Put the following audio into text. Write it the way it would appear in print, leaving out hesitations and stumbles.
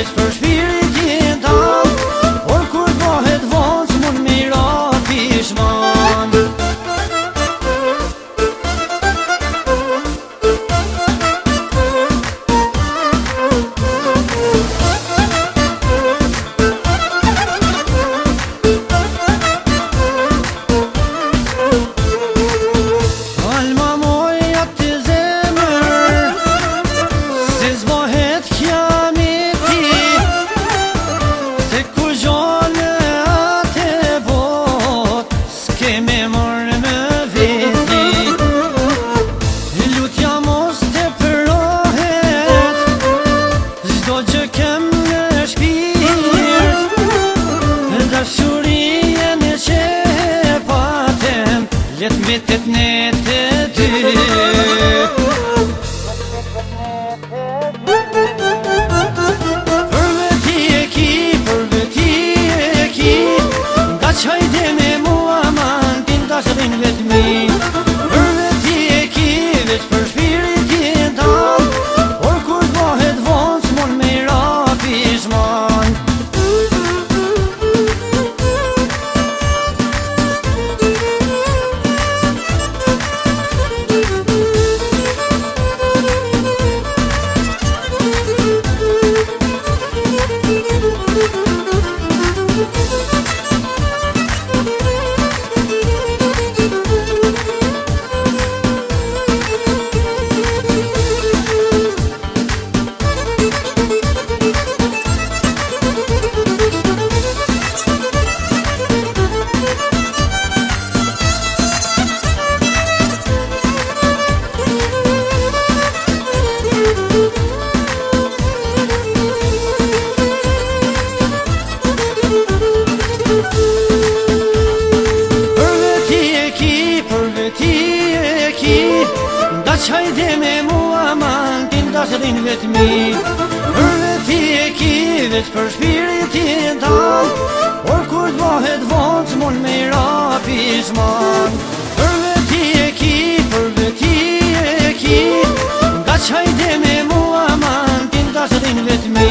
veç për shpiritin tam, por kur bëhet vonë s'mun me ra pishman. Let me të të dy Për veti e ki Nga qajde me mua man Tin ta së din vetëmi Për veti e ki veç për shpiritin tam, por kur bëhet vonë s'mon me ra pishman. Da qajde me mua man Tin ta së din vetëmi Për veti e ki veç për shpiritin tam, por kur t'bohet vonë s'mon me ra pishman. Për veti e ki Da qajde me mua man Tin ta së din vetëmi